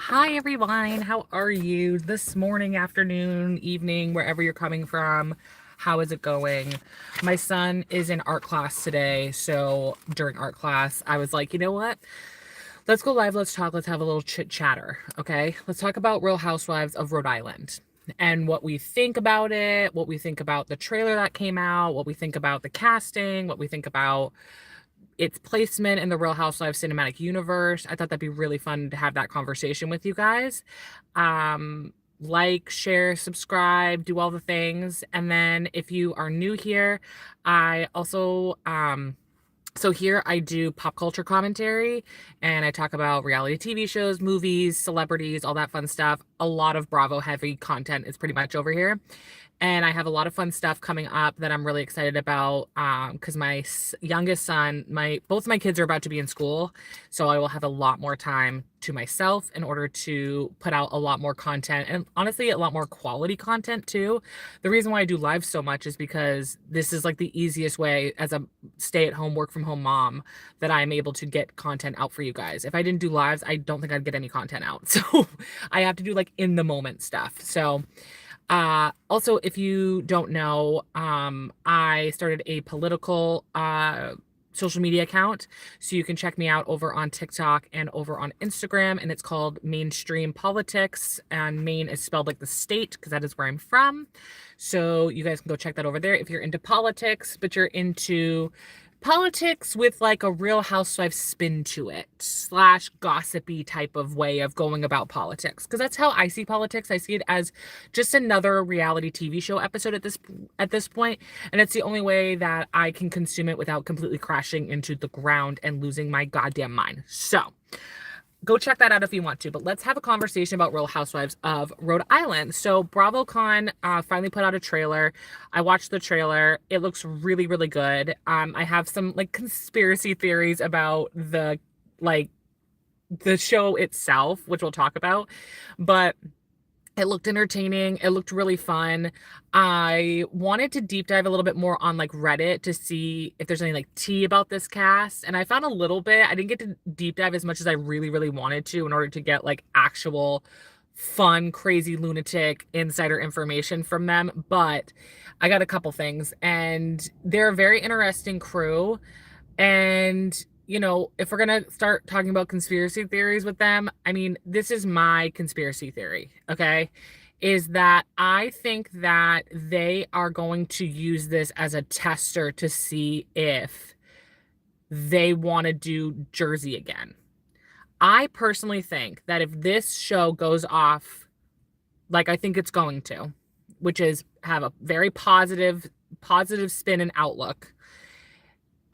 Hi everyone, how are you this morning, afternoon, evening, wherever you're coming from? How is it going? My son is in art class today, so during art class, I was like, you know what? Let's go live, let's talk, let's have a little chit chatter, okay? Let's talk about Real Housewives of Rhode Island and what we think about it, what we think about the trailer that came out, what we think about the casting, what we think about its placement in the Real Housewives cinematic universe. I thought that'd be really fun to have that conversation with you guys. Like, share, subscribe, do all the things. And then if you are new here, I also so here I do pop culture commentary and I talk about reality TV shows, movies, celebrities, all that fun stuff. A lot of Bravo heavy content is pretty much over here. And I have a lot of fun stuff coming up that I'm really excited about because my youngest son, both my kids are about to be in school. So I will have a lot more time to myself in order to put out a lot more content and honestly, a lot more quality content too. The reason why I do live so much is because this is like the easiest way as a stay-at-home, work-from-home mom that I'm able to get content out for you guys. If I didn't do lives, I don't think I'd get any content out. So I have to do like in the moment stuff. So also, if you don't know, I started a political social media account. So you can check me out over on TikTok and over on Instagram. And it's called Maine Stream Politics. And Maine is spelled like the state because that is where I'm from. So you guys can go check that over there if you're into politics, but you're into politics with like a Real Housewife spin to it slash gossipy type of way of going about politics, because that's how I see politics. I see it as just another reality TV show episode at this point, and it's the only way that I can consume it without completely crashing into the ground and losing my goddamn mind. So go check that out if you want to, but let's have a conversation about Real Housewives of Rhode Island. So BravoCon finally put out a trailer. I watched the trailer. It looks really, really good. I have some like conspiracy theories about the show itself, which we'll talk about, but it looked entertaining. It looked really fun. I wanted to deep dive a little bit more on like Reddit to see if there's any like tea about this cast. And I found a little bit. I didn't get to deep dive as much as I really, really wanted to in order to get like actual fun, crazy, lunatic insider information from them. But I got a couple things, and they're a very interesting crew. And if we're going to start talking about conspiracy theories with them, I mean, this is my conspiracy theory, okay? Is that I think that they are going to use this as a tester to see if they want to do Jersey again. I personally think that if this show goes off like I think it's going to, which is have a very positive spin and outlook,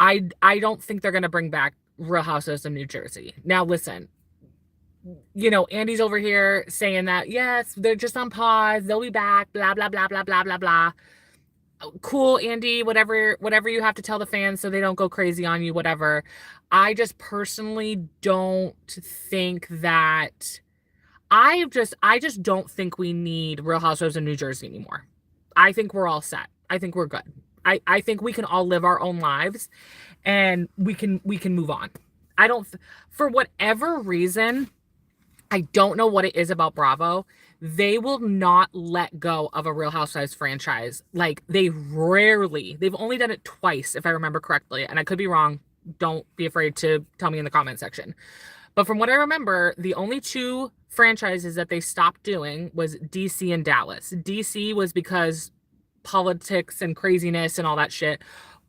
I don't think they're going to bring back Real Housewives of New Jersey. Now, listen, Andy's over here saying that, yes, they're just on pause. They'll be back, blah, blah, blah, blah, blah, blah, blah. Cool, Andy, whatever you have to tell the fans so they don't go crazy on you, whatever. I just personally don't think that I just don't think we need Real Housewives of New Jersey anymore. I think we're all set. I think we're good. I think we can all live our own lives and we can move on. I don't, for whatever reason, I don't know what it is about Bravo. They will not let go of a Real Housewives franchise. Like they've only done it twice, if I remember correctly. And I could be wrong. Don't be afraid to tell me in the comment section. But from what I remember, the only two franchises that they stopped doing was DC and Dallas. DC was because politics and craziness and all that shit.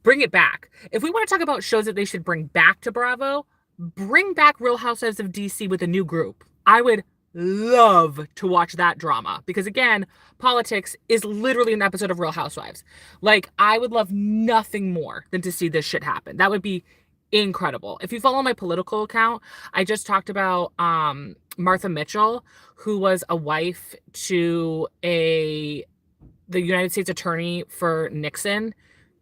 Bring it back. If we want to talk about shows that they should bring back to Bravo, bring back Real Housewives of DC with a new group. I would love to watch that drama because, again, politics is literally an episode of Real Housewives. Like, I would love nothing more than to see this shit happen. That would be incredible. If you follow my political account, I just talked about Martha Mitchell, who was a wife to the United States attorney for Nixon.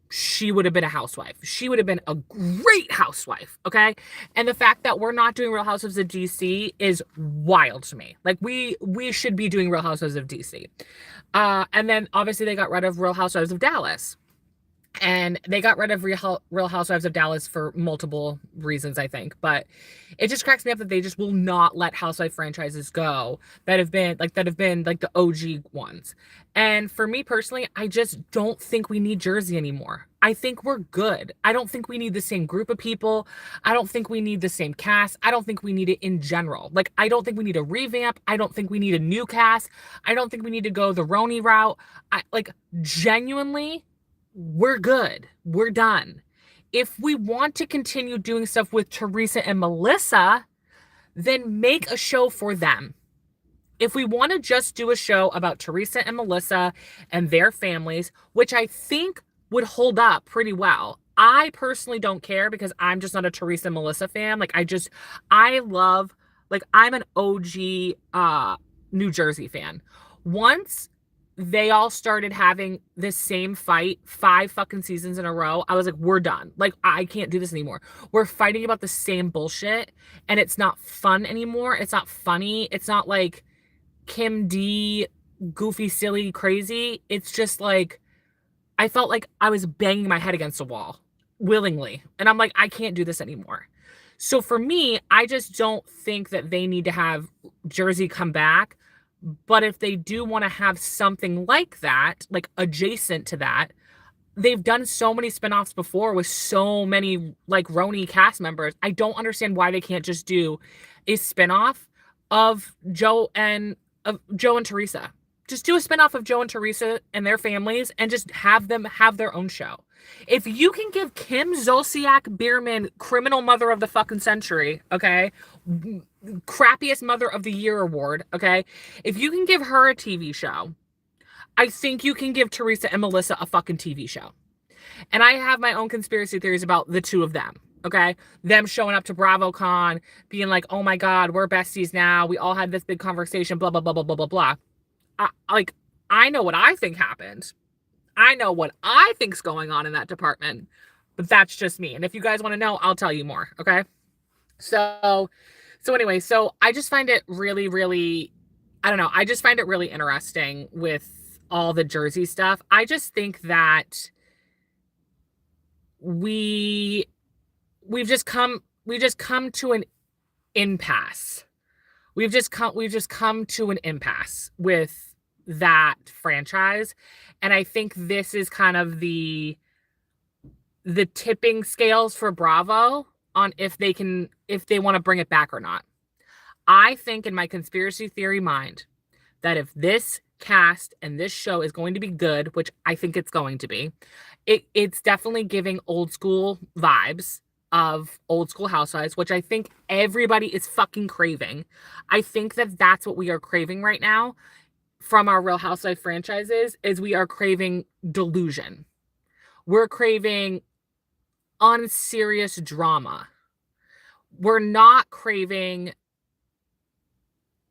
She would have been a housewife. She would have been a great housewife, okay? And the fact that we're not doing Real Housewives of DC is wild to me. Like, we should be doing Real Housewives of DC. And then, obviously, they got rid of Real Housewives of Dallas. And they got rid of Real Housewives of Dallas for multiple reasons, I think. But it just cracks me up that they just will not let housewife franchises go that have been like the OG ones. And for me personally, I just don't think we need Jersey anymore. I think we're good. I don't think we need the same group of people. I don't think we need the same cast. I don't think we need it in general. Like, I don't think we need a revamp. I don't think we need a new cast. I don't think we need to go the Roni route. Genuinely, we're good. We're done. If we want to continue doing stuff with Teresa and Melissa, then make a show for them. If we want to just do a show about Teresa and Melissa and their families, which I think would hold up pretty well. I personally don't care because I'm just not a Teresa and Melissa fan. I love, I'm an OG New Jersey fan. Once they all started having this same fight 5 fucking seasons in a row, I was like, we're done. Like, I can't do this anymore. We're fighting about the same bullshit and it's not fun anymore. It's not funny. It's not like Kim D, goofy, silly, crazy. It's just like, I felt like I was banging my head against a wall willingly. And I'm like, I can't do this anymore. So for me, I just don't think that they need to have Jersey come back. But if they do want to have something like that, like adjacent to that, they've done so many spinoffs before with so many like Roni cast members. I don't understand why they can't just do a spinoff of Joe and Teresa. Just do a spinoff of Joe and Teresa and their families and just have them have their own show. If you can give Kim Zolciak Bierman criminal mother of the fucking century, okay? Crappiest mother of the year award, okay? If you can give her a TV show, I think you can give Teresa and Melissa a fucking TV show. And I have my own conspiracy theories about the two of them, okay? Them showing up to BravoCon, being like, oh my God, we're besties now. We all had this big conversation, blah, blah, blah, blah, blah, blah, blah. I know what I think happened. I know what I think's going on in that department, but that's just me. And if you guys want to know, I'll tell you more, okay? So anyway, so I just find it really, really, I don't know. I just find it really interesting with all the Jersey stuff. I just think that we've just come to an impasse. We've just come to an impasse with that franchise. And I think this is kind of the tipping scales for Bravo on if they want to bring it back or not. I think in my conspiracy theory mind that if this cast and this show is going to be good, which I think it's going to be, it's definitely giving old school vibes of old school Housewives, which I think everybody is fucking craving. I think that that's what we are craving right now from our Real Housewife franchises is we are craving delusion. We're craving unserious drama. We're not craving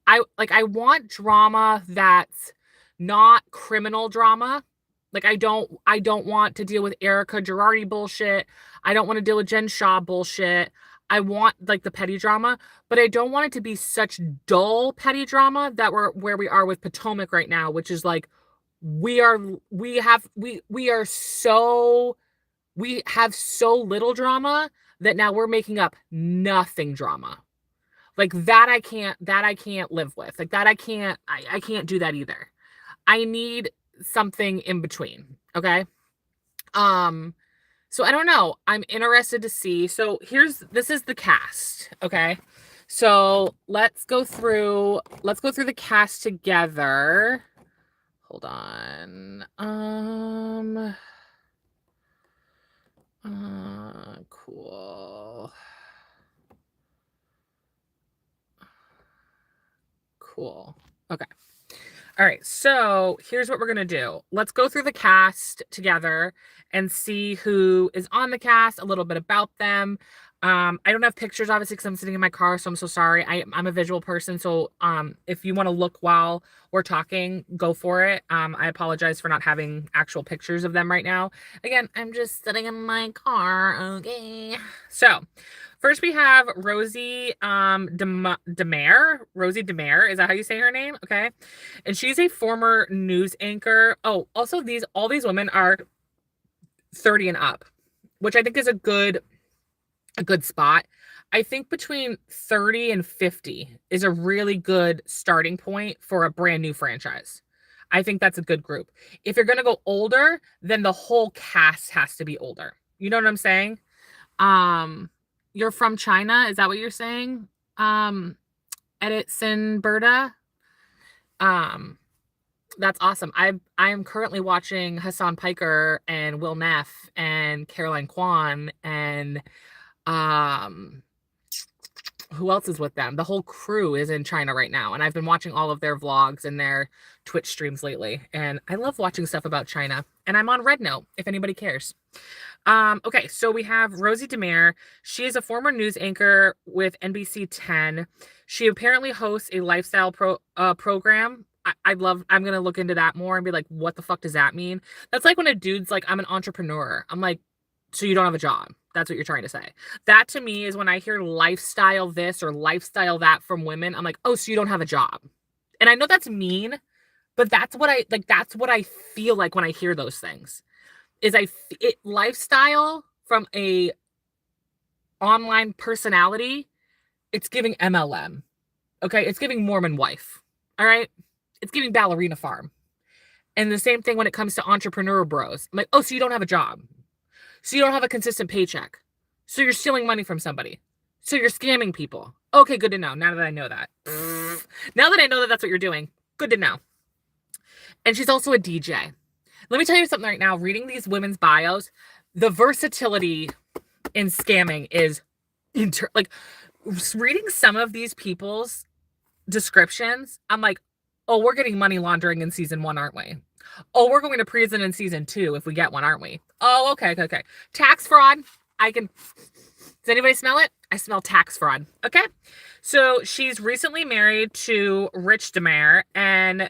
I want drama that's not criminal drama. Like I don't want to deal with Erica Girardi bullshit. I don't want to deal with Jen Shaw bullshit. I want like the petty drama, but I don't want it to be such dull petty drama that we're where we are with Potomac right now, which is like we have so little drama that now we're making up nothing drama. Like that I can't live with. Like that I can't do that either. I need something in between, okay? So I don't know. I'm interested to see. So this is the cast, okay? So let's go through the cast together. Hold on. Cool. Cool. Okay. All right, so here's what we're going to do. Let's go through the cast together and see who is on the cast, a little bit about them. I don't have pictures, obviously, because I'm sitting in my car, so I'm so sorry. I'm a visual person, so if you want to look while we're talking, go for it. I apologize for not having actual pictures of them right now. Again, I'm just sitting in my car, okay? So, first we have Rosie DeMare. Rosie DeMare, is that how you say her name? Okay. And she's a former news anchor. Oh, also all these women are 30 and up, which I think is a good spot. I think between 30 and 50 is a really good starting point for a brand new franchise. I think that's a good group. If you're going to go older, then the whole cast has to be older. You know what I'm saying? You're from China, is that what you're saying? Edison Berta. That's awesome. I am currently watching Hassan Piker and Will Neff and Caroline Kwan and who else is with them? The whole crew is in China right now, and I've been watching all of their vlogs and their Twitch streams lately, and I love watching stuff about China. And I'm on Red Note if anybody cares. Okay, so we have Rosie DeMare. She is a former news anchor with NBC 10. She apparently hosts a lifestyle program. I'm going to look into that more and be like, what the fuck does that mean? That's like when a dude's like, I'm an entrepreneur. I'm like, so you don't have a job. That's what you're trying to say. That to me is when I hear lifestyle this or lifestyle that from women, I'm like, oh, so you don't have a job. And I know that's mean, but that's what I feel like when I hear those things. Is lifestyle from a online personality, it's giving MLM. Okay, it's giving Mormon wife. All right, it's giving ballerina farm. And the same thing when it comes to entrepreneur bros. I'm like, oh, so you don't have a job. So you don't have a consistent paycheck. So you're stealing money from somebody. So you're scamming people. Okay, good to know. Now that I know that. Now that I know that that's what you're doing, good to know. And she's also a DJ. Let me tell you something right now. Reading these women's bios, the versatility in scamming is like reading some of these people's descriptions. I'm like, oh, we're getting money laundering in season 1, aren't we? Oh, we're going to prison in season 2 if we get one, aren't we? Oh, okay. Tax fraud. Does anybody smell it? I smell tax fraud. Okay. So she's recently married to Rich DeMare, and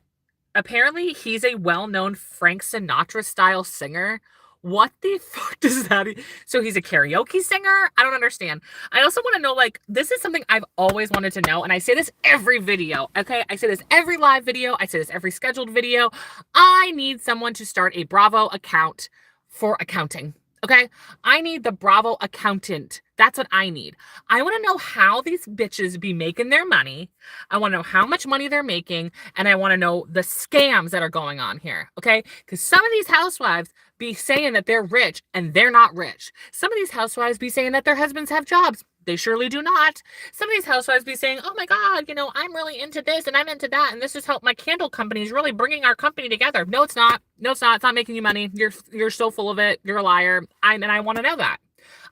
apparently he's a well-known Frank Sinatra style singer. What the fuck does that mean? So he's a karaoke singer? I don't understand. I also want to know, like, this is something I've always wanted to know, and I say this every video, okay? I say this every live video. I say this every scheduled video. I need someone to start a Bravo account for accounting, okay? I need the Bravo accountant. That's what I need. I want to know how these bitches be making their money. I want to know how much money they're making, and I want to know the scams that are going on here, okay? Because some of these housewives be saying that they're rich, and they're not rich. Some of these housewives be saying that their husbands have jobs. They surely do not. Some of these housewives be saying, oh my God, I'm really into this, and I'm into that, and this has helped my candle company is really bringing our company together. No, it's not. No, it's not. It's not making you money. You're so full of it. You're a liar. And I want to know that.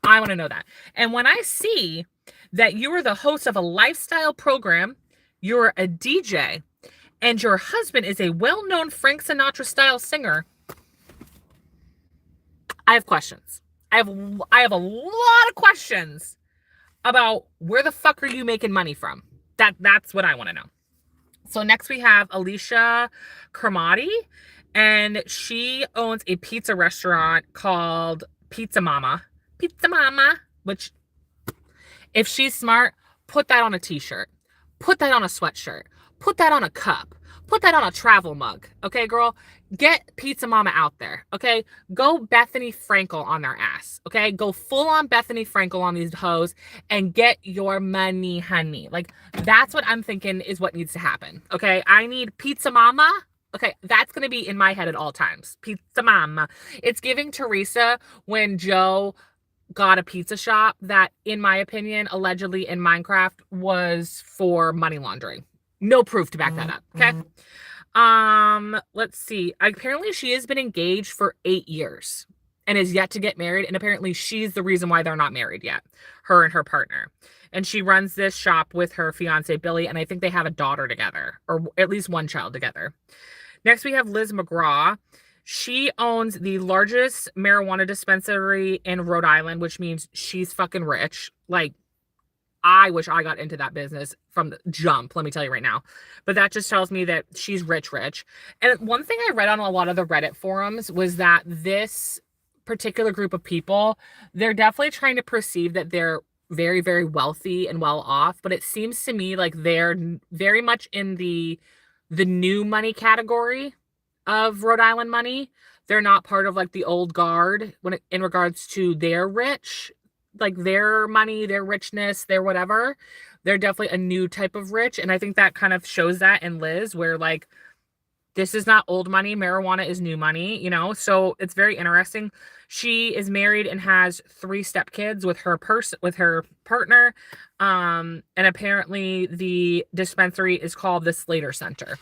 I want to know that. And when I see that you are the host of a lifestyle program, you're a DJ, and your husband is a well-known Frank Sinatra style singer, I have questions. I have a lot of questions about where the fuck are you making money from? That's what I want to know. So next we have Alicia Kermati, and she owns a pizza restaurant called Pizza Mama, which if she's smart, put that on a t-shirt, put that on a sweatshirt, put that on a cup, put that on a travel mug. Okay, girl, get Pizza Mama out there. Okay, go Bethany Frankel on their ass. Okay, go full on Bethany Frankel on these hoes and get your money, honey. Like, that's what I'm thinking is what needs to happen. Okay, I need Pizza Mama. Okay, that's going to be in my head at all times. Pizza Mama. It's giving Teresa when Joe got a pizza shop that, in my opinion, allegedly in Minecraft was for money laundering. No proof to back that up. Okay. Let's see. Apparently she has been engaged for 8 years and is yet to get married. And apparently she's the reason why they're not married yet. Her and her partner. And she runs this shop with her fiance, Billy. And I think they have a daughter together, or at least one child together. Next, we have Liz McGraw. She owns the largest marijuana dispensary in Rhode Island, which means she's fucking rich. Like, I wish I got into that business from the jump, let me tell you right now. But that just tells me that she's rich. And one thing I read on a lot of the Reddit forums was that this particular group of people, they're definitely trying to perceive that they're very, very wealthy and well off. But it seems to me like they're very much in the new money category of Rhode Island money. They're not part of like the old guard in regards to their rich, like their money, their richness, their whatever. They're definitely a new type of rich. And I think that kind of shows that in Liz, where like this is not old money. Marijuana is new money, you know? So it's very interesting. She is married and has 3 stepkids with her partner. And apparently the dispensary is called the Slater Center,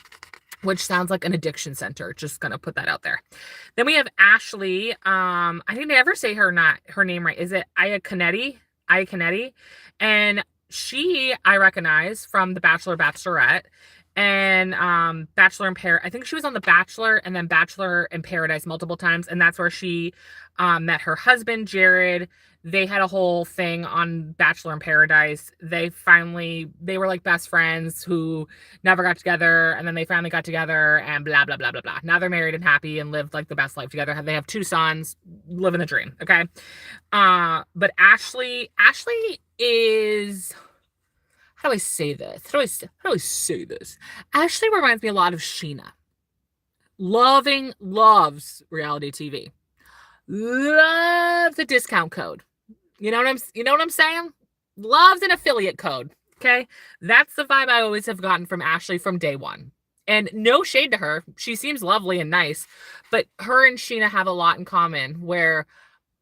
which sounds like an addiction center. Just gonna put that out there. Then we have Ashley. I didn't ever say her name right. Is it Aya Canetti? Aya Canetti. And she I recognize from The Bachelor Bachelorette and Bachelor in Paradise. I think she was on The Bachelor and then Bachelor in Paradise multiple times, and that's where she met her husband Jared. They had a whole thing on Bachelor in Paradise. They were like best friends who never got together, and then they finally got together and blah blah blah blah blah. Now they're married and happy and live like the best life together. They have 2 sons, living the dream. Okay. But Ashley is, how do I say this? How do I say this? Ashley reminds me a lot of Sheena. Loves reality TV. Loves a discount code. You know what I'm saying? Loves an affiliate code. Okay? That's the vibe I always have gotten from Ashley from day one. And no shade to her. She seems lovely and nice, but her and Sheena have a lot in common where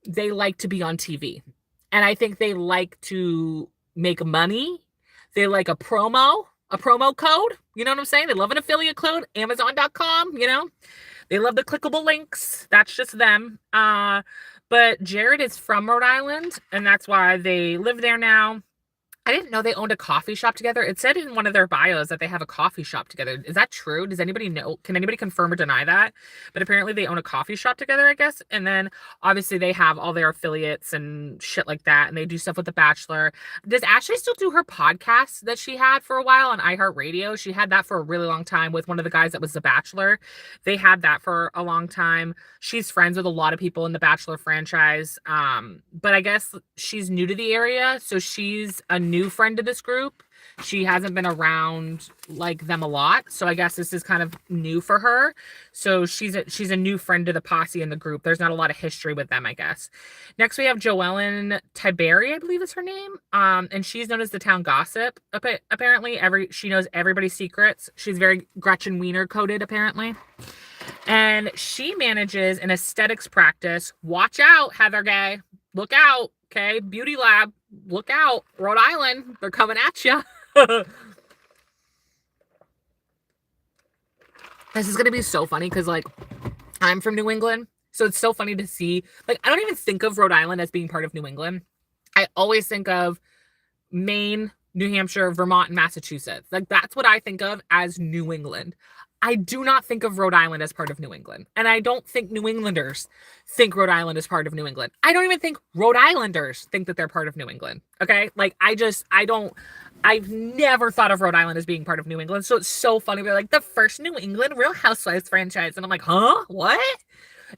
they like to be on TV. And I think they like to make money. They like a promo code. You know what I'm saying? They love an affiliate code, Amazon.com, you know? They love the clickable links. That's just them. But Jared is from Rhode Island, and that's why they live there now. I didn't know they owned a coffee shop together. It said in one of their bios that they have a coffee shop together. Is that true? Does anybody know? Can anybody confirm or deny that? But apparently they own a coffee shop together, I guess. And then obviously they have all their affiliates and shit like that. And they do stuff with The Bachelor. Does Ashley still do her podcast that she had for a while on iHeartRadio? She had that for a really long time with one of the guys that was The Bachelor. They had that for a long time. She's friends with a lot of people in the Bachelor franchise. But I guess she's new to the area. So she's a new friend to this group. She hasn't been around like them a lot, so I guess this is kind of new for her. So she's a new friend to the posse in the group. There's not a lot of history with them, I guess. Next we have Joellen Tiberi, I believe is her name, and she's known as the town gossip. Apparently she knows everybody's secrets. She's very Gretchen Wiener coded apparently, and she manages an aesthetics practice. Watch out, Heather Gay, look out. Okay, Beauty Lab, look out. Rhode Island, they're coming at you. This is going to be so funny because, like, I'm from New England. So it's so funny to see. Like, I don't even think of Rhode Island as being part of New England. I always think of Maine, New Hampshire, Vermont, and Massachusetts. Like, that's what I think of as New England. I do not think of Rhode Island as part of New England. And I don't think New Englanders think Rhode Island is part of New England. I don't even think Rhode Islanders think that they're part of New England. Okay? Like, I've never thought of Rhode Island as being part of New England. So it's so funny. They're like, the first New England Real Housewives franchise. And I'm like, huh? What?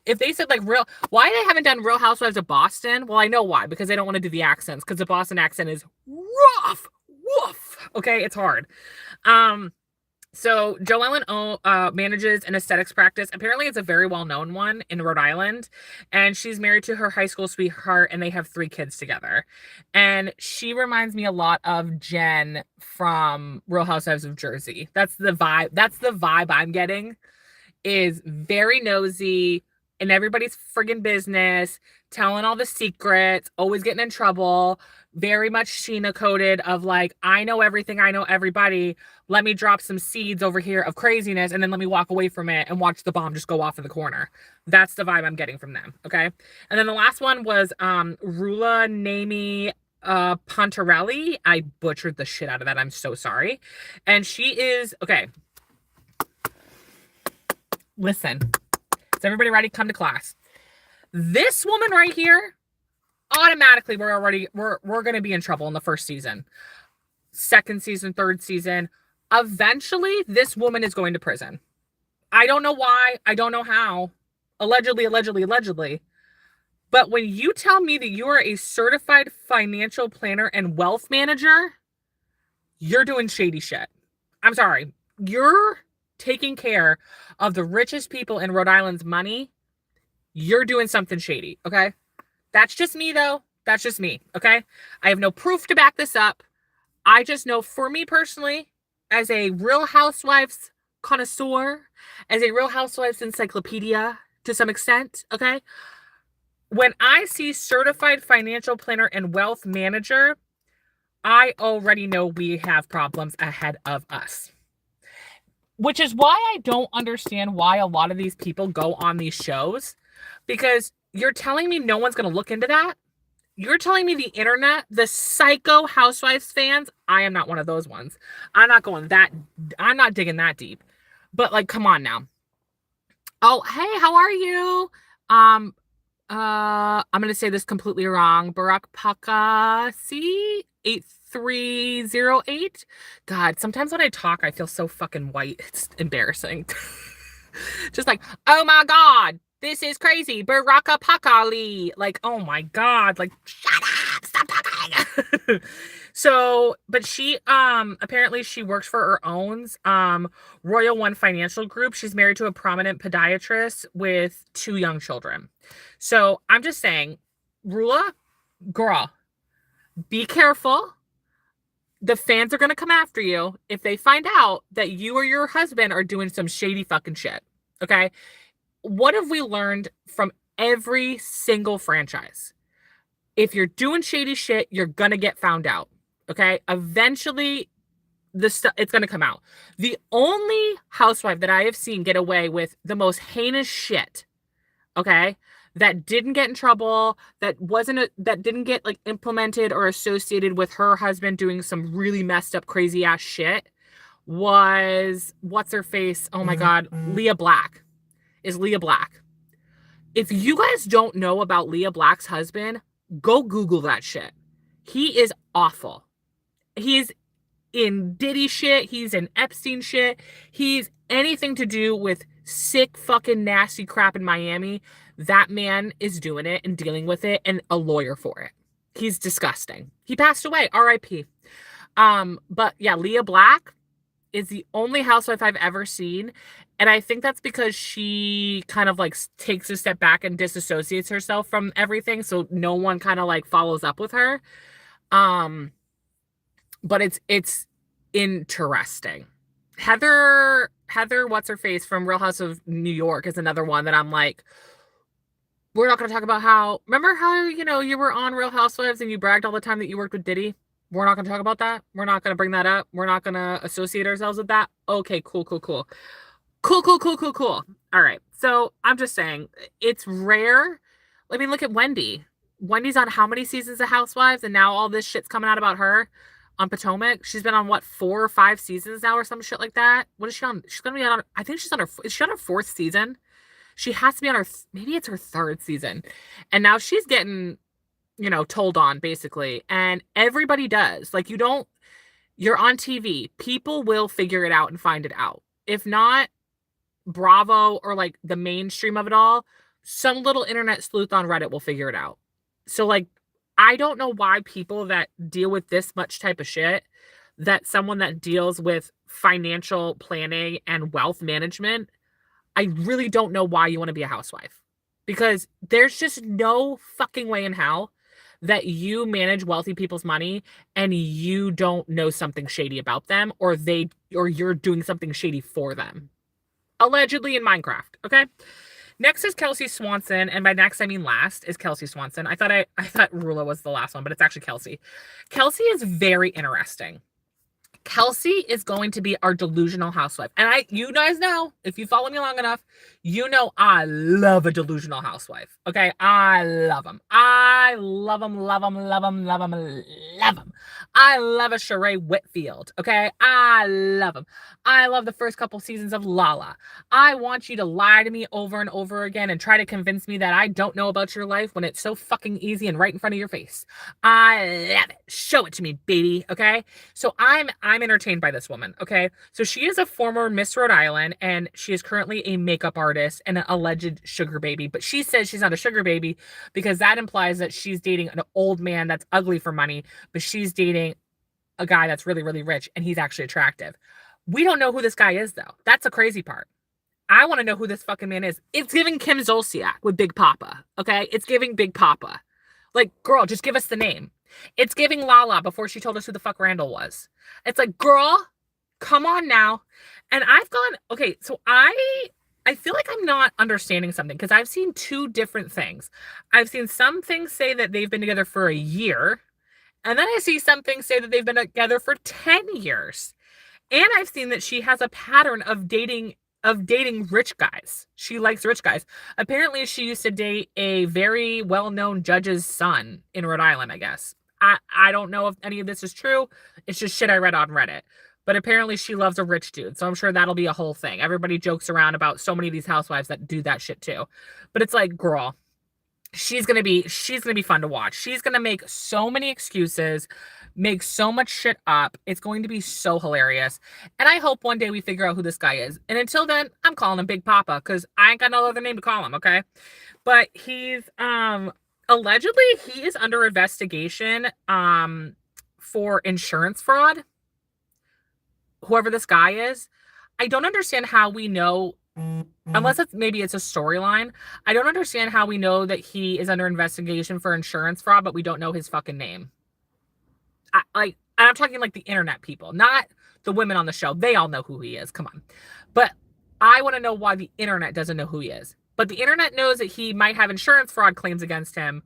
If they said like why they haven't done Real Housewives of Boston? Well, I know why. Because they don't want to do the accents. Because the Boston accent is rough. Woof. Okay? It's hard. So Joellen manages an aesthetics practice. Apparently it's a very well-known one in Rhode Island. And she's married to her high school sweetheart and they have 3 kids together. And she reminds me a lot of Jen from Real Housewives of Jersey. That's the vibe. That's the vibe I'm getting, is very nosy in everybody's friggin' business, telling all the secrets, always getting in trouble. Very much Sheena coded of like, I know everything, I know everybody. Let me drop some seeds over here of craziness and then let me walk away from it and watch the bomb just go off in the corner. That's the vibe I'm getting from them. Okay. And then the last one was Rula Nami Pontarelli. I butchered the shit out of that. I'm so sorry. And she is, okay. Listen. Is everybody ready? Come to class. This woman right here, automatically we're going to be in trouble in the first season, second season, third season. Eventually this woman is going to prison. I don't know why. I don't know how. Allegedly. But when you tell me that you are a certified financial planner and wealth manager, you're doing shady shit. I'm sorry. You're taking care of the richest people in Rhode Island's money. you're doing something shady, okay? That's just me, though. That's just me, okay? I have no proof to back this up. I just know for me personally, as a Real Housewives connoisseur, as a Real Housewives encyclopedia to some extent, okay? When I see certified financial planner and wealth manager, I already know we have problems ahead of us. Which is why I don't understand why a lot of these people go on these shows, because you're telling me no one's going to look into that? You're telling me the internet, the psycho Housewives fans, I am not one of those ones. I'm not digging that deep. But like, come on now. Oh, hey, how are you? I'm gonna say this completely wrong. Barack Pakasi 8308. God, sometimes when I talk, I feel so fucking white. It's embarrassing. Just like, oh my God, this is crazy. Baraka Pakali. Like, oh my God, like, shut up, stop talking. So, but she apparently she works for her owns Royal One Financial Group. She's married to a prominent podiatrist with 2 young children. So I'm just saying, Rula, girl, be careful. The fans are going to come after you if they find out that you or your husband are doing some shady fucking shit. Okay? What have we learned from every single franchise? If you're doing shady shit, you're going to get found out. Okay? Eventually, it's going to come out. The only housewife that I have seen get away with the most heinous shit, okay, that didn't get in trouble, that didn't get like implemented or associated with her husband doing some really messed up crazy ass shit, was what's her face? Oh my God, Leah Black. Is Leah Black. If you guys don't know about Leah Black's husband, go Google that shit. He is awful. He's in Diddy shit. He's in Epstein shit. He's anything to do with sick fucking nasty crap in Miami. That man is doing it and dealing with it and a lawyer for it. He's disgusting. He passed away. R.I.P. But yeah, Leah Black is the only housewife I've ever seen. And I think that's because she kind of like takes a step back and disassociates herself from everything. So no one kind of like follows up with her. But it's interesting. Heather, what's her face from Real House of New York is another one that I'm like, we're not going to talk about remember how, you were on Real Housewives and you bragged all the time that you worked with Diddy? We're not going to talk about that. We're not going to bring that up. We're not going to associate ourselves with that. Okay, cool. Cool. All right. So I'm just saying it's rare. I mean, look at Wendy. Wendy's on how many seasons of Housewives? And now all this shit's coming out about her on Potomac. She's been on what, 4 or 5 seasons now or some shit like that. What is she on? She's going to be on, I think she's on is she on her 4th season? She has to be on maybe it's her 3rd season. And now she's getting, told on basically. And everybody does. Like you're on TV. People will figure it out and find it out. If not Bravo or like the mainstream of it all, some little internet sleuth on Reddit will figure it out. So like, I don't know why people that deal with this much type of shit, that someone that deals with financial planning and wealth management, I really don't know why you want to be a housewife. Because there's just no fucking way in hell that you manage wealthy people's money and you don't know something shady about them, or you're doing something shady for them. Allegedly in Minecraft, okay? Next is Kelsey Swanson, and by next I mean last is Kelsey Swanson. I thought Rula was the last one, but it's actually Kelsey. Kelsey is very interesting. Kelsey is going to be our delusional housewife. And you guys know, if you follow me long enough, you know I love a delusional housewife. Okay? I love them. I love them, love them, love them, love them, love them. I love a Sheree Whitfield. Okay? I love them. I love the first couple seasons of Lala. I want you to lie to me over and over again and try to convince me that I don't know about your life when it's so fucking easy and right in front of your face. I love it. Show it to me, baby. Okay? So I'm entertained by this woman, okay? So she is a former Miss Rhode Island, and she is currently a makeup artist and an alleged sugar baby. But she says she's not a sugar baby because that implies that she's dating an old man that's ugly for money, but she's dating a guy that's really, really rich, and he's actually attractive. We don't know who this guy is, though. That's the crazy part. I want to know who this fucking man is. It's giving Kim Zolciak with Big Papa. Okay. It's giving Big Papa. Like, girl, just give us the name. It's giving Lala before she told us who the fuck Randall was. It's like, girl, come on now. And I've gone, okay, so I feel like I'm not understanding something because I've seen two different things. I've seen some things say that they've been together for a year, and then I see some things say that they've been together for 10 years. And I've seen that she has a pattern of dating rich guys. She likes rich guys. Apparently, she used to date a very well-known judge's son in Rhode Island, I guess. I don't know if any of this is true. It's just shit I read on Reddit. But apparently she loves a rich dude. So I'm sure that'll be a whole thing. Everybody jokes around about so many of these housewives that do that shit too. But it's like, girl, she's gonna be fun to watch. She's gonna make so many excuses, make so much shit up. It's going to be so hilarious. And I hope one day we figure out who this guy is. And until then, I'm calling him Big Papa because I ain't got no other name to call him, okay? But he's allegedly he is under investigation for insurance fraud. Whoever this guy is, I don't understand how we know, unless maybe it's a storyline. I don't understand how we know that he is under investigation for insurance fraud, but we don't know his fucking name. I'm talking like the internet people, not the women on the show. They all know who he is. Come on. But I want to know why the internet doesn't know who he is. But the internet knows that he might have insurance fraud claims against him,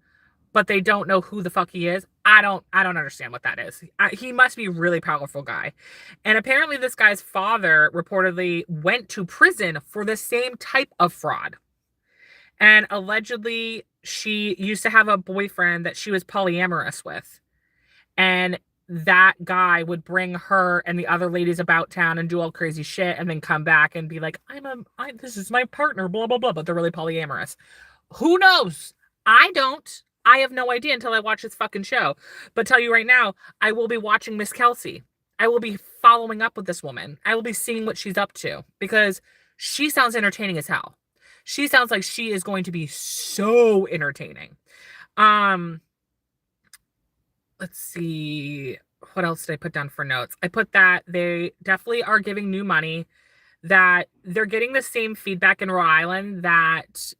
but they don't know who the fuck he is. I don't understand what that is. He must be a really powerful guy. And apparently this guy's father reportedly went to prison for the same type of fraud. And allegedly she used to have a boyfriend that she was polyamorous with. And that guy would bring her and the other ladies about town and do all crazy shit and then come back and be like, this is my partner, blah, blah, blah. But they're really polyamorous. Who knows? I don't. I have no idea until I watch this fucking show. But tell you right now, I will be watching Miss Kelsey. I will be following up with this woman. I will be seeing what she's up to because she sounds entertaining as hell. She sounds like she is going to be so entertaining. Let's see. What else did I put down for notes? I put that they definitely are giving new money, that they're getting the same feedback in Rhode Island that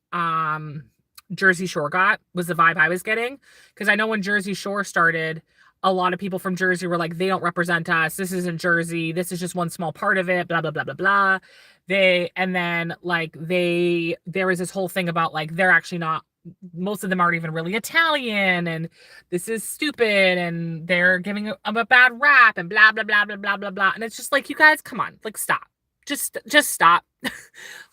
Jersey Shore got, was the vibe I was getting. Because I know when Jersey Shore started, a lot of people from Jersey were like, they don't represent us. This isn't Jersey. This is just one small part of it, blah, blah, blah, blah, blah. There was this whole thing about like, they're actually not, most of them aren't even really Italian, and this is stupid, and they're giving them a bad rap, and blah, blah, blah, blah, blah, blah, blah. And it's just like, you guys, come on, like, stop. Just stop.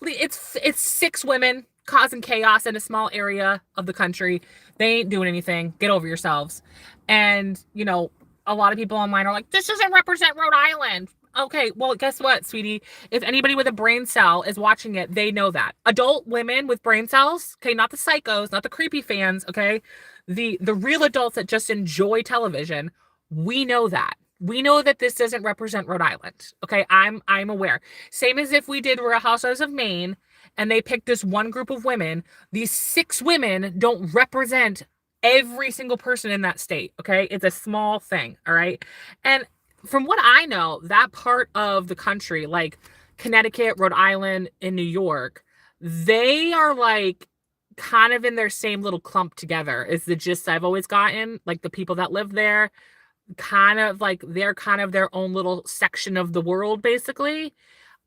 It's 6 women causing chaos in a small area of the country. They ain't doing anything. Get over yourselves. And, you know, a lot of people online are like, this doesn't represent Rhode Island. Okay, well, guess what, sweetie? If anybody with a brain cell is watching it, they know that. Adult women with brain cells, okay, not the psychos, not the creepy fans, okay? The real adults that just enjoy television, we know that. We know that this doesn't represent Rhode Island, okay? I'm aware. Same as if we did Real Housewives of Maine, and they picked this one group of women. These 6 women don't represent every single person in that state, okay? It's a small thing, all right? And from what I know, that part of the country, like Connecticut, Rhode Island, and New York, they are like kind of in their same little clump together, is the gist I've always gotten. Like the people that live there, kind of like they're kind of their own little section of the world, basically,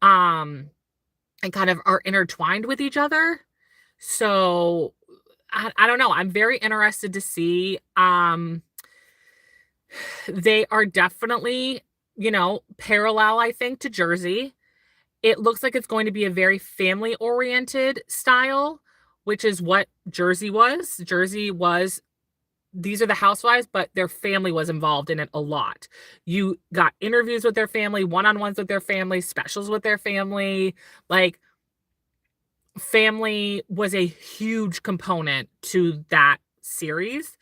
and kind of are intertwined with each other. So I don't know. I'm very interested to see. They are definitely, you know, parallel, I think, to Jersey. It looks like it's going to be a very family-oriented style, which is what Jersey was. Jersey was, these are the housewives, but their family was involved in it a lot. You got interviews with their family, one-on-ones with their family, specials with their family. Like, family was a huge component to that series.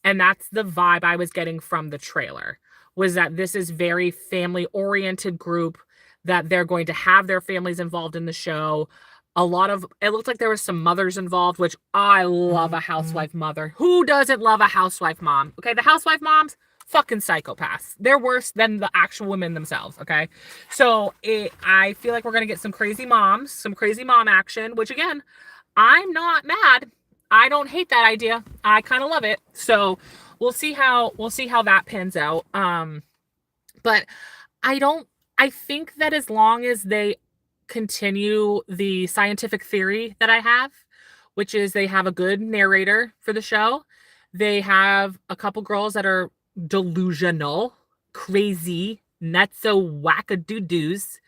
And that's the vibe I was getting from the trailer, was that this is very family-oriented group, that they're going to have their families involved in the show. It looked like there was some mothers involved, which I love a housewife mother. Who doesn't love a housewife mom? Okay, the housewife moms, fucking psychopaths. They're worse than the actual women themselves, okay? So I feel like we're gonna get some crazy moms, some crazy mom action, which again, I'm not mad. I don't hate that idea. I kind of love it. So we'll see how that pans out. But I don't I think that as long as they continue the scientific theory that I have, which is they have a good narrator for the show. They have a couple girls that are delusional, crazy, nutso wackadoodles.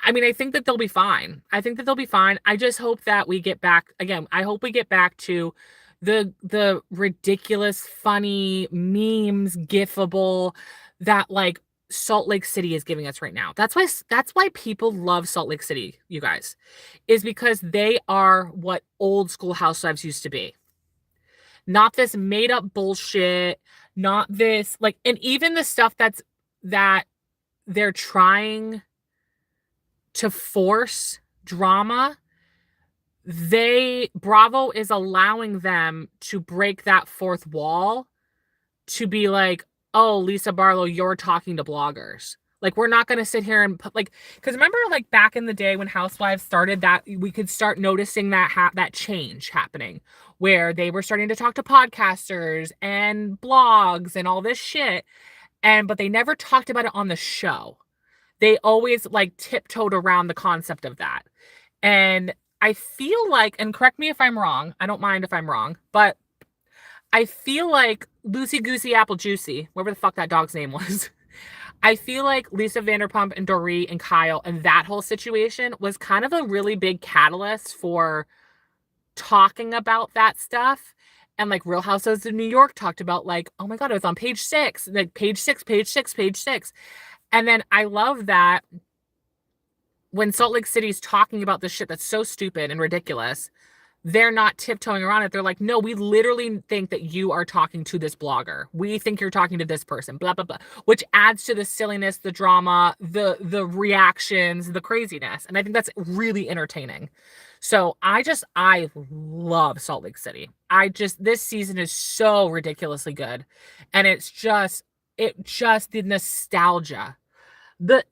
I mean, I think that they'll be fine. I think that they'll be fine. I just hope that we get back again. I hope we get back to the ridiculous, funny memes, gifable that like Salt Lake City is giving us right now. That's why people love Salt Lake City, you guys, is because they are what old school housewives used to be. Not this made up bullshit, not this like, and even the stuff that they're trying to force drama, Bravo is allowing them to break that fourth wall to be like, oh, Lisa Barlow, you're talking to bloggers. Like, we're not going to sit here and put like, because remember, like back in the day when Housewives started, that we could start noticing that change happening, where they were starting to talk to podcasters and blogs and all this shit, but they never talked about it on the show. They always like tiptoed around the concept of that. And I feel like, and correct me if I'm wrong, I don't mind if I'm wrong, but I feel like Lucy Goosey Apple Juicy, whatever the fuck that dog's name was, I feel like Lisa Vanderpump and Dorit and Kyle and that whole situation was kind of a really big catalyst for talking about that stuff. And like Real Housewives of New York talked about like, oh my God, it was on page 6, like page 6, page 6, page 6. And then I love that when Salt Lake City's talking about this shit that's so stupid and ridiculous, they're not tiptoeing around it. They're like, no, we literally think that you are talking to this blogger. We think you're talking to this person, blah, blah, blah, which adds to the silliness, the drama, the reactions, the craziness. And I think that's really entertaining. So I love Salt Lake City. This season is so ridiculously good. And it's just the nostalgia. And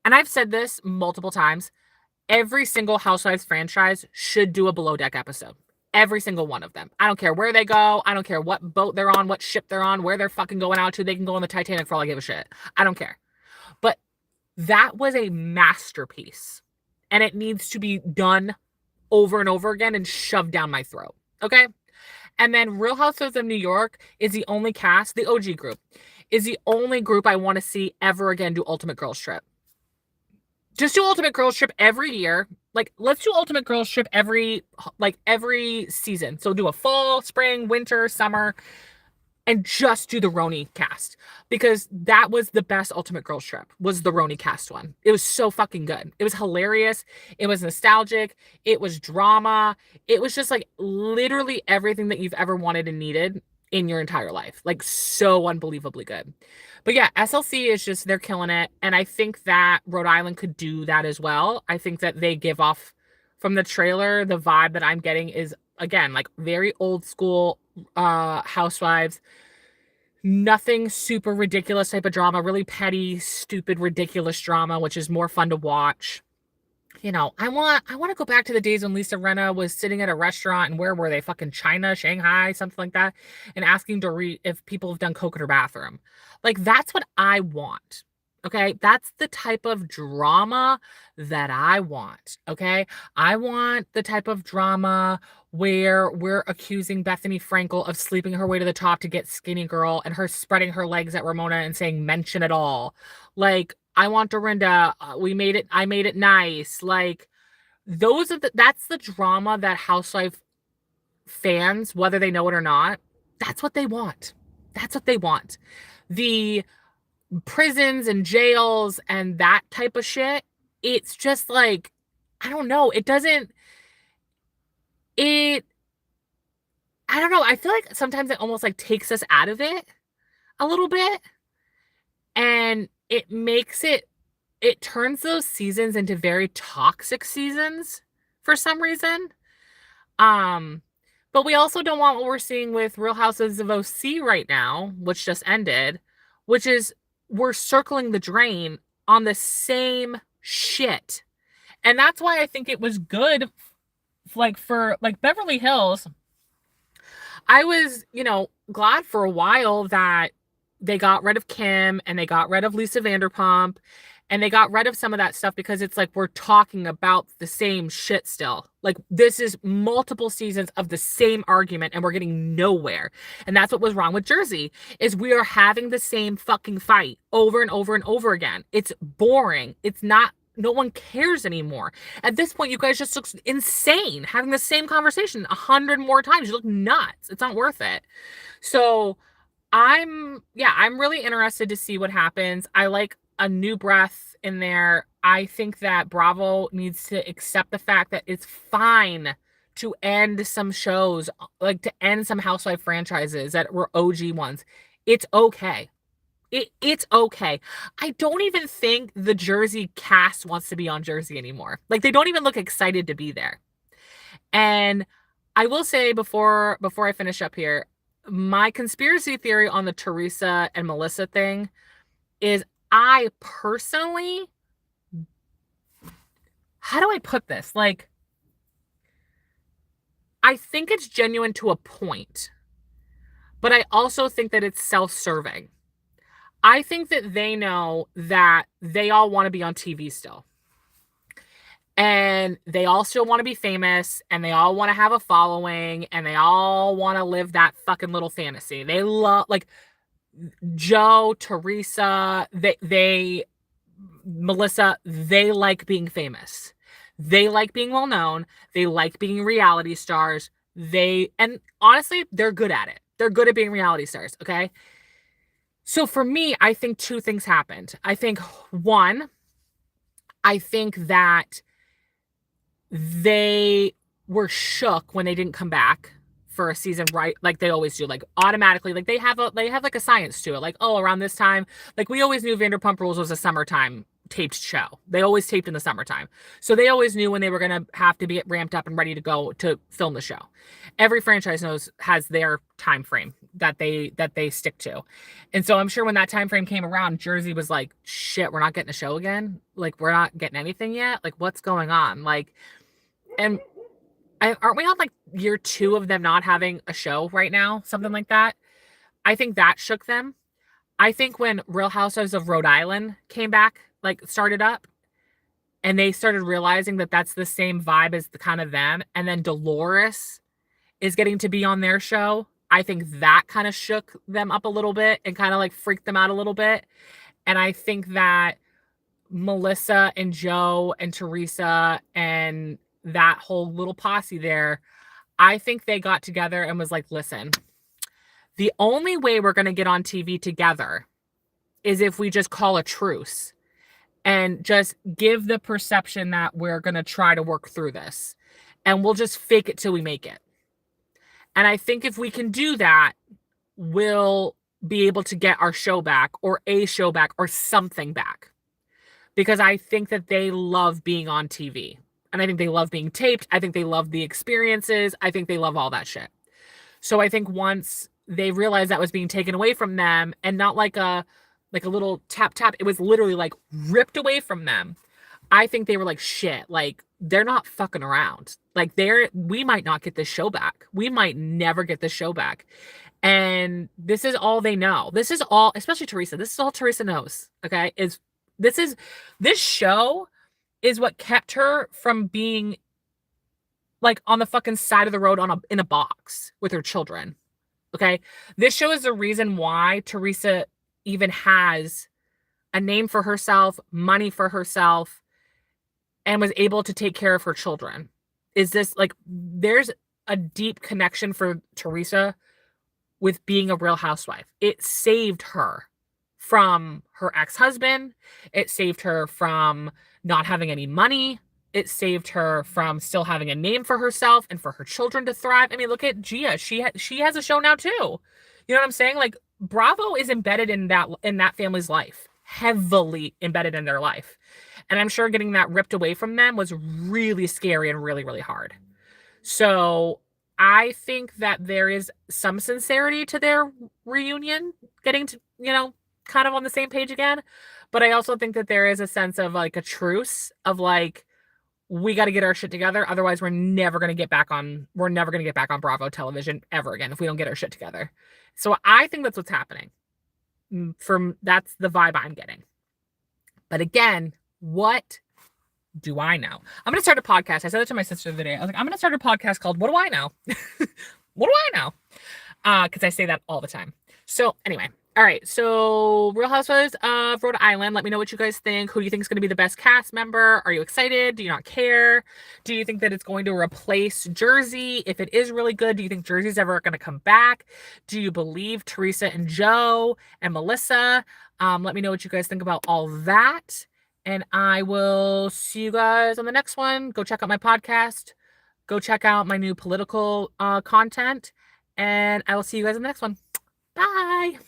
I've said this multiple times, every single Housewives franchise should do a Below Deck episode. Every single one of them. I don't care where they go. I don't care what boat they're on, what ship they're on, where they're fucking going out to. They can go on the Titanic for all I give a shit. I don't care. But that was a masterpiece. And it needs to be done over and over again and shoved down my throat. Okay? And then Real Housewives of New York is the only cast, the OG group, is the only group I want to see ever again do Ultimate Girls Trip. Just do Ultimate Girls Trip every year. Like, let's do Ultimate Girls Trip every season. So do a fall, spring, winter, summer, and just do the Roni cast. Because that was the best Ultimate Girls Trip, was the Roni cast one. It was so fucking good. It was hilarious. It was nostalgic. It was drama. It was just like literally everything that you've ever wanted and needed in your entire life. Like, so unbelievably good. But yeah, SLC is just, they're killing it. And I think that Rhode Island could do that as well. I think that they give off, from the trailer, the vibe that I'm getting is, again, like very old school Housewives. Nothing super ridiculous type of drama, really petty, stupid, ridiculous drama, which is more fun to watch. You know, I want to go back to the days when Lisa Rinna was sitting at a restaurant, and where were they? Fucking China, Shanghai, something like that, and asking Dorit if people have done coke in her bathroom. Like, that's what I want. Okay, that's the type of drama that I want. Okay, I want the type of drama where we're accusing Bethany Frankel of sleeping her way to the top to get Skinny Girl, and her spreading her legs at Ramona and saying mention it all. Like, I want Dorinda, I made it nice. Like, that's the drama that Housewife fans, whether they know it or not, that's what they want. That's what they want. The prisons and jails and that type of shit, it's just like, I don't know. I don't know. I feel like sometimes it almost like takes us out of it a little bit. And it turns those seasons into very toxic seasons for some reason. But we also don't want what we're seeing with Real Houses of OC right now, which just ended, which is we're circling the drain on the same shit. And that's why I think it was good, like for like Beverly Hills. I was, glad for a while that they got rid of Kim and they got rid of Lisa Vanderpump and they got rid of some of that stuff because it's like we're talking about the same shit still. Like this is multiple seasons of the same argument and we're getting nowhere. And that's what was wrong with Jersey is we are having the same fucking fight over and over and over again. It's boring. It's not, no one cares anymore. At this point, you guys just look insane having the same conversation 100 more times. You look nuts. It's not worth it. So I'm really interested to see what happens. I like a new breath in there. I think that Bravo needs to accept the fact that it's fine to end some shows, like to end some Housewife franchises that were OG ones. It's okay. It's okay. I don't even think the Jersey cast wants to be on Jersey anymore. Like they don't even look excited to be there. And I will say before I finish up here, my conspiracy theory on the Teresa and Melissa thing is I personally, how do I put this? Like, I think it's genuine to a point, but I also think that it's self-serving. I think that they know that they all want to be on TV still. And they all still want to be famous and they all want to have a following and they all want to live that fucking little fantasy. They love, like, Joe, Teresa, Melissa, they like being famous. They like being well known. They like being reality stars. And honestly, they're good at it. They're good at being reality stars, okay? So for me, I think two things happened. I think one, I think that they were shook when they didn't come back for a season, right? Like they always do, like automatically, like they have like a science to it. Like, oh, around this time, like we always knew Vanderpump Rules was a summertime taped show. They always taped in the summertime. So they always knew when they were going to have to be ramped up and ready to go to film the show. Every franchise has their time frame that they stick to. And so I'm sure when that time frame came around, Jersey was like, shit, we're not getting a show again. Like we're not getting anything yet. Like what's going on? Like, and aren't we on like year 2 of them not having a show right now? Something like that. I think that shook them. I think when Real Housewives of Rhode Island came back, like started up, and they started realizing that that's the same vibe as the kind of them, and then Dolores is getting to be on their show, I think that kind of shook them up a little bit and kind of like freaked them out a little bit. And I think that Melissa and Joe and Teresa and that whole little posse there, I think they got together and was like, listen, the only way we're going to get on TV together is if we just call a truce and just give the perception that we're going to try to work through this and we'll just fake it till we make it. And I think if we can do that, we'll be able to get our show back or a show back or something back. Because I think that they love being on TV. And I think they love being taped. I think they love the experiences. I think they love all that shit. So I think once they realized that was being taken away from them and not like a little tap, it was literally like ripped away from them. I think they were like, shit, like they're not fucking around. Like we might not get this show back. We might never get this show back. And this is all they know. This is all, especially Teresa. This is all Teresa knows. Okay. This show is what kept her from being like on the fucking side of the road in a box with her children. Okay. This show is the reason why Teresa even has a name for herself, money for herself, and was able to take care of her children. Is this like, there's a deep connection for Teresa with being a Real Housewife. It saved her from her ex-husband. It saved her from not having any money. It saved her from still having a name for herself and for her children to thrive. I mean, look at Gia. She has a show now too. You know what I'm saying? Like Bravo is embedded in that family's life, heavily embedded in their life. And I'm sure getting that ripped away from them was really scary and really, really hard. So I think that there is some sincerity to their reunion, getting to, kind of on the same page again. But I also think that there is a sense of like a truce of like, we got to get our shit together. Otherwise, we're never going to get back on Bravo television ever again if we don't get our shit together. So I think that's what's happening. That's the vibe I'm getting. But again, what do I know? I'm going to start a podcast. I said it to my sister the other day. I was like, I'm going to start a podcast called What Do I Know? What do I know? Because I say that all the time. So anyway, all right. So Real Housewives of Rhode Island. Let me know what you guys think. Who do you think is going to be the best cast member? Are you excited? Do you not care? Do you think that it's going to replace Jersey? If it is really good, do you think Jersey's ever going to come back? Do you believe Teresa and Joe and Melissa? Let me know what you guys think about all that. And I will see you guys on the next one. Go check out my podcast. Go check out my new political content. And I will see you guys in the next one. Bye.